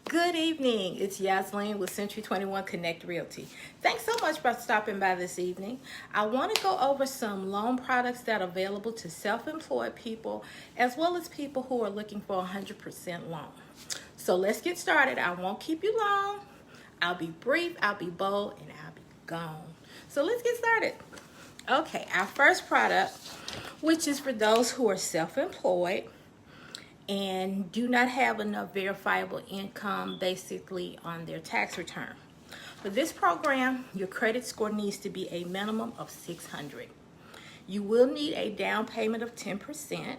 Good evening. It's Yasleen with Century 21 Connect Realty. Thanks so much for stopping by this evening. I want to go over some loan products that are available to self-employed people as well as people who are looking for 100% loan. So let's get started. I won't keep you long. I'll be brief, I'll be bold, and I'll be gone. So let's get started. Okay, our first product, which is for those who are self-employed and do not have enough verifiable income basically on their tax return. For this program, your credit score needs to be a minimum of 600. You will need a down payment of 10%.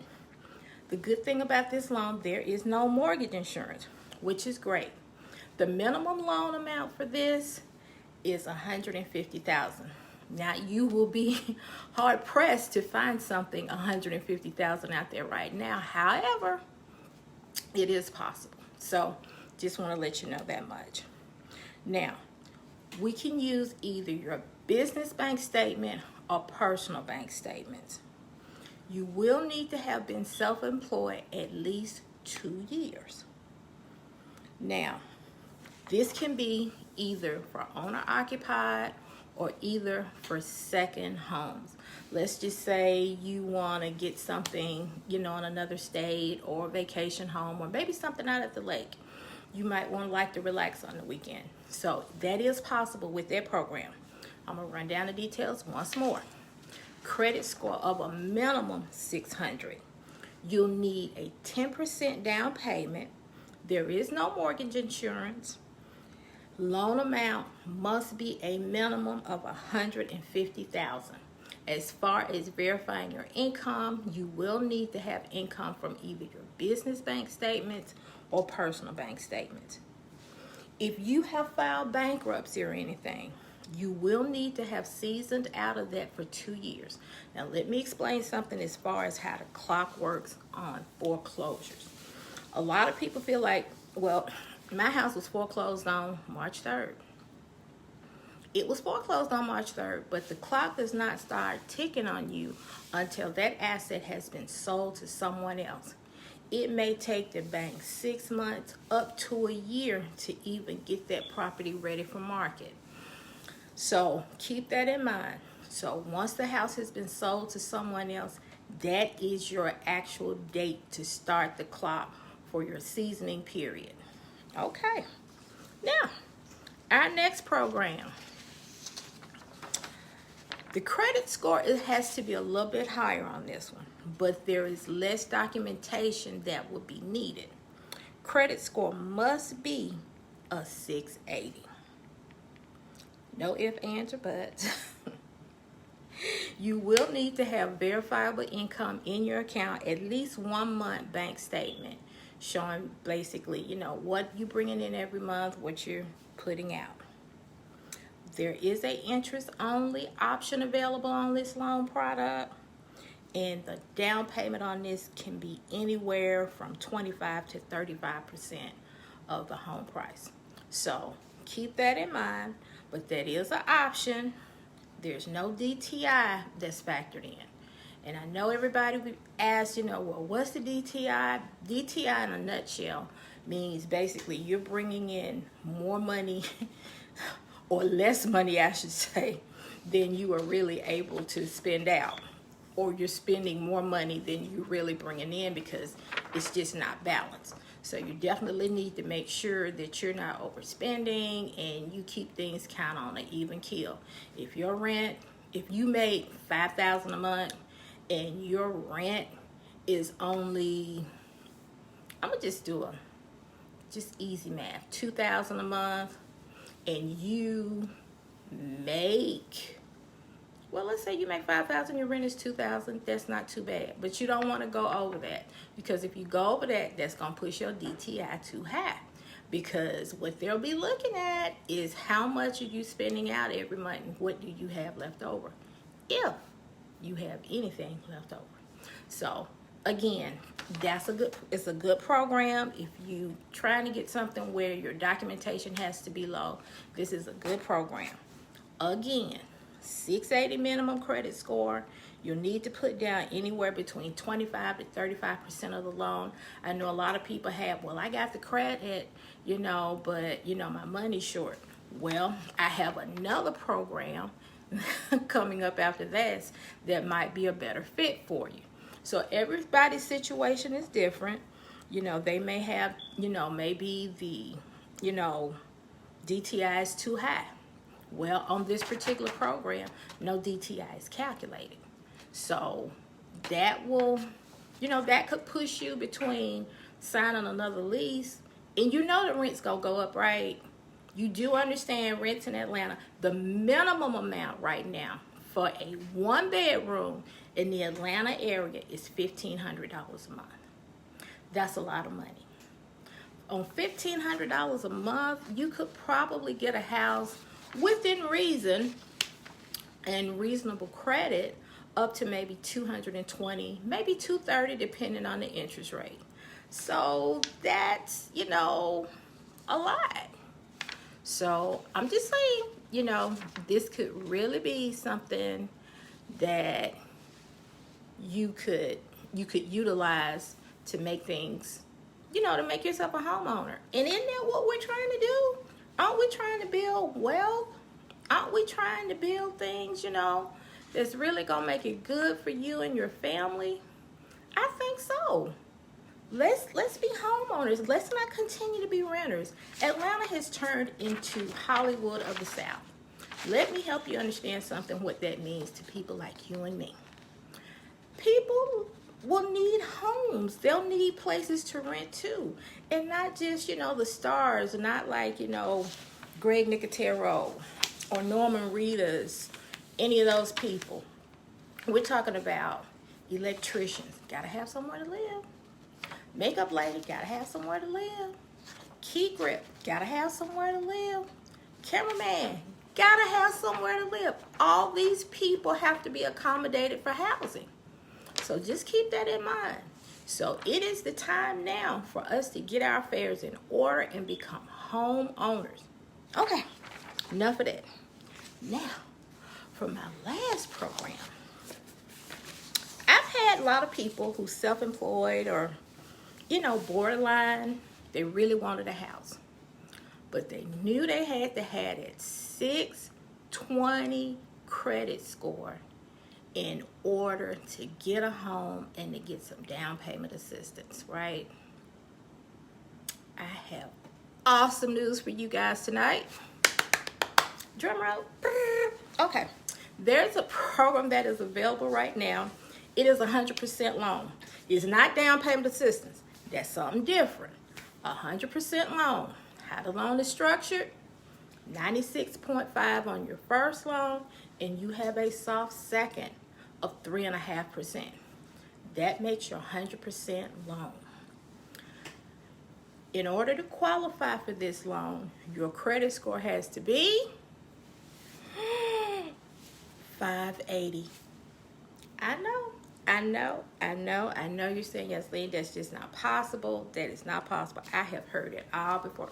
The good thing about this loan, there is no mortgage insurance, which is great. The minimum loan amount for this is $150,000. Now you will be hard pressed to find something $150,000 out there right now. However, it is possible. So just want to let you know that much. Now, we can use either your business bank statement or personal bank statements. You will need to have been self-employed at least 2 years. Now, this can be either for owner-occupied or either for second homes. Let's just say you want to get something, in another state or vacation home or maybe something out at the lake. You might want to like to relax on the weekend. So that is possible with that program. I'm going to run down the details once more. Credit score of a minimum 600. You'll need a 10% down payment. There is no mortgage insurance. Loan amount must be a minimum of $150,000. As far as verifying your income, you will need to have income from either your business bank statements or personal bank statements. If you have filed bankruptcy or anything, you will need to have seasoned out of that for 2 years. Now let me explain something as far as how the clock works on foreclosures. A lot of people feel like, well, my house was foreclosed on March 3rd. It was foreclosed on March 3rd, but the clock does not start ticking on you until that asset has been sold to someone else. It may take the bank 6 months up to a year to even get that property ready for market. So keep that in mind. So once the house has been sold to someone else, that is your actual date to start the clock for your seasoning period. Okay, now our next program. The credit score, it has to be a little bit higher on this one, but there is less documentation that will be needed. Credit score must be a 680. No ifs, ands, or buts. You will need to have verifiable income in your account, at least 1 month bank statement showing basically, what you're bringing in every month, what you're putting out. There is a interest-only option available on this loan product, and the down payment on this can be anywhere from 25 to 35% of the home price. So keep that in mind, but that is an option. There's no DTI that's factored in. And I know everybody would ask, well, what's the DTI? DTI in a nutshell means basically you're bringing in more money or less money, I should say, than you are really able to spend out. Or you're spending more money than you're really bringing in because it's just not balanced. So you definitely need to make sure that you're not overspending and you keep things kind of on an even keel. If you make $5,000 a month, and your rent is only, I'm gonna just do just easy math, $2,000 a month, and you make, well, let's say you make $5,000, your rent is $2,000, that's not too bad. But you don't want to go over that, because if you go over that, that's gonna push your DTI too high. Because what they'll be looking at is how much are you spending out every month and what do you have left over, if you have anything left over. So again, it's a good program. If you trying to get something where your documentation has to be low, this is a good program. Again, 680 minimum credit score. You'll need to put down anywhere between 25 to 35% of the loan. I know a lot of people have, well, I got the credit, but my money's short. Well, I have another program coming up after this that might be a better fit for you. So everybody's situation is different. They may have, maybe the, DTI is too high. Well, on this particular program, no DTI is calculated. So that will, that could push you between signing another lease, and the rent's gonna go up, right? You do understand rents in Atlanta. The minimum amount right now for a 1-bedroom in the Atlanta area is $1,500 a month. That's a lot of money. On $1,500 a month, you could probably get a house within reason and reasonable credit up to maybe $220, maybe $230, depending on the interest rate. So that's, a lot. So I'm just saying, this could really be something that you could utilize to make things, to make yourself a homeowner. And isn't that what we're trying to do? Aren't we trying to build wealth? Aren't we trying to build things, that's really gonna make it good for you and your family? I think so. Let's be homeowners. Let's not continue to be renters. Atlanta has turned into Hollywood of the South. Let me help you understand something, what that means to people like you and me. People will need homes. They'll need places to rent too. And not just, the stars, not like, Greg Nicotero or Norman Reedus, any of those people. We're talking about electricians. Gotta have somewhere to live. Makeup lady, gotta have somewhere to live. Key grip, gotta have somewhere to live. Cameraman, gotta have somewhere to live. All these people have to be accommodated for housing. So just keep that in mind. So it is the time now for us to get our affairs in order and become homeowners. Okay, enough of that. Now, for my last program, I've had a lot of people who self-employed or borderline, they really wanted a house. But they knew they had to have that 620 credit score in order to get a home and to get some down payment assistance, right? I have awesome news for you guys tonight. Drum roll. Okay. There's a program that is available right now. It is 100% loan. It's not down payment assistance. That's something different. 100% loan. How the loan is structured: 96.5 on your first loan, and you have a soft second of 3.5%. That makes your 100% loan. In order to qualify for this loan, your credit score has to be 580. I know you're saying, Yasleen, that's just not possible. That is not possible. I have heard it all before.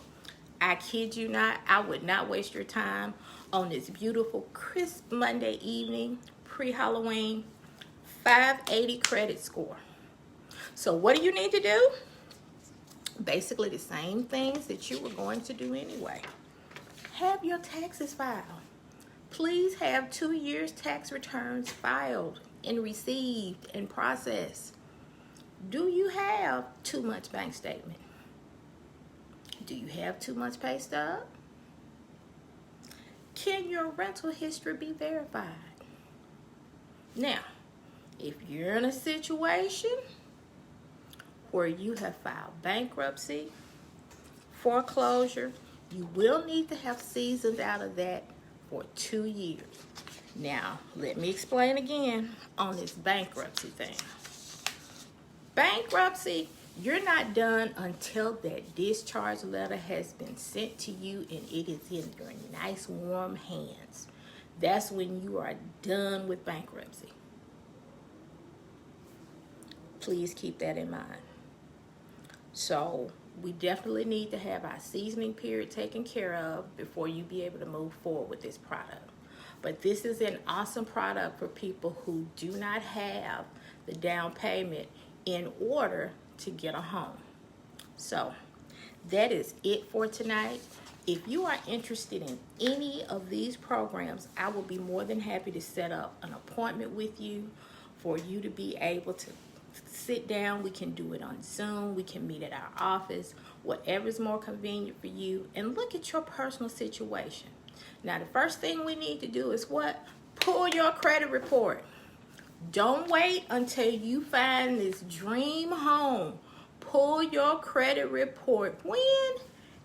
I kid you not, I would not waste your time on this beautiful, crisp Monday evening, pre-Halloween, 580 credit score. So what do you need to do? Basically the same things that you were going to do anyway. Have your taxes filed. Please have 2 years tax returns filed and received and processed. Do you have 2 months bank statement? Do you have 2 months pay stub? Can your rental history be verified? Now, if you're in a situation where you have filed bankruptcy, foreclosure, you will need to have seasoned out of that for 2 years. Now, let me explain again on this bankruptcy thing. Bankruptcy, you're not done until that discharge letter has been sent to you and it is in your nice warm hands. That's when you are done with bankruptcy. Please keep that in mind. So we definitely need to have our seasoning period taken care of before you be able to move forward with this product. But this is an awesome product for people who do not have the down payment in order to get a home. So that is it for tonight. If you are interested in any of these programs, I will be more than happy to set up an appointment with you for you to be able to sit down. We can do it on Zoom. We can meet at our office, whatever is more convenient for you, and look at your personal situation. Now, the first thing we need to do is what? Pull your credit report. Don't wait until you find this dream home. Pull your credit report. When?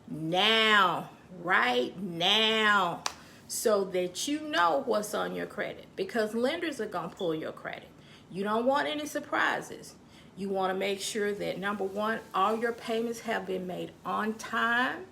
Now. Right now. So that you know what's on your credit. Because lenders are going to pull your credit. You don't want any surprises. You want to make sure that, number one, all your payments have been made on time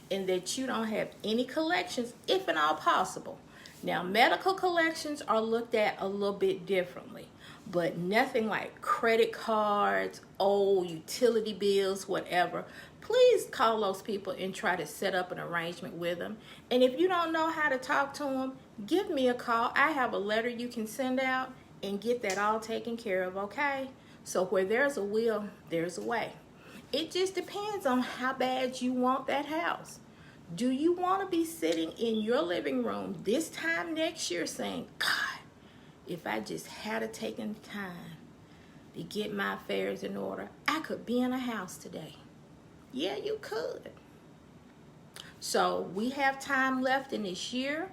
and that you don't have any collections, if at all possible. Now, medical collections are looked at a little bit differently, but nothing like credit cards, old utility bills, whatever. Please call those people and try to set up an arrangement with them. And if you don't know how to talk to them, give me a call. I have a letter you can send out and get that all taken care of, okay? So where there's a will, there's a way. It just depends on how bad you want that house. Do you want to be sitting in your living room this time next year saying, God, if I just had taken time to get my affairs in order, I could be in a house today. Yeah, you could. So we have time left in this year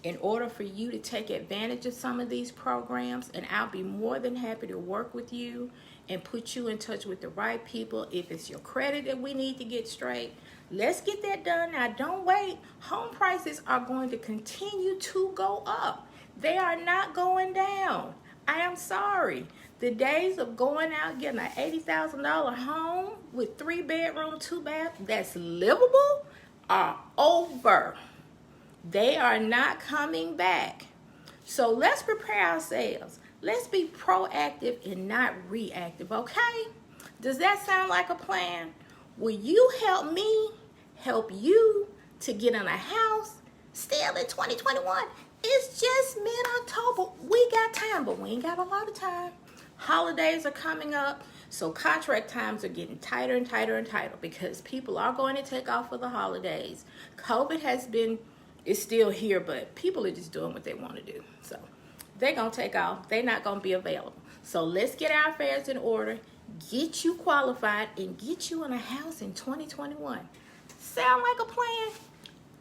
in order for you to take advantage of some of these programs, and I'll be more than happy to work with you and put you in touch with the right people. If it's your credit that we need to get straight, let's get that done. Now, don't wait. Home prices are going to continue to go up. They are not going down. I am sorry. The days of going out getting an $80,000 home with 3-bedroom, 2-bath that's livable are over. They are not coming back. So let's prepare ourselves. Let's be proactive and not reactive, okay? Does that sound like a plan? Will you help me help you to get in a house still in 2021? It's just mid-October. We got time, but we ain't got a lot of time. Holidays are coming up, so contract times are getting tighter and tighter and tighter because people are going to take off for the holidays. COVID is still here, but people are just doing what they want to do. So they're going to take off. They're not going to be available. So let's get our affairs in order, get you qualified, and get you in a house in 2021. Sound like a plan?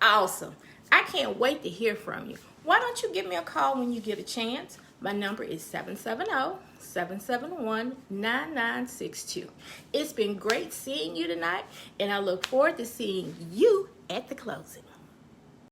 Awesome. I can't wait to hear from you. Why don't you give me a call when you get a chance? My number is 770-771-9962. It's been great seeing you tonight, and I look forward to seeing you at the closing.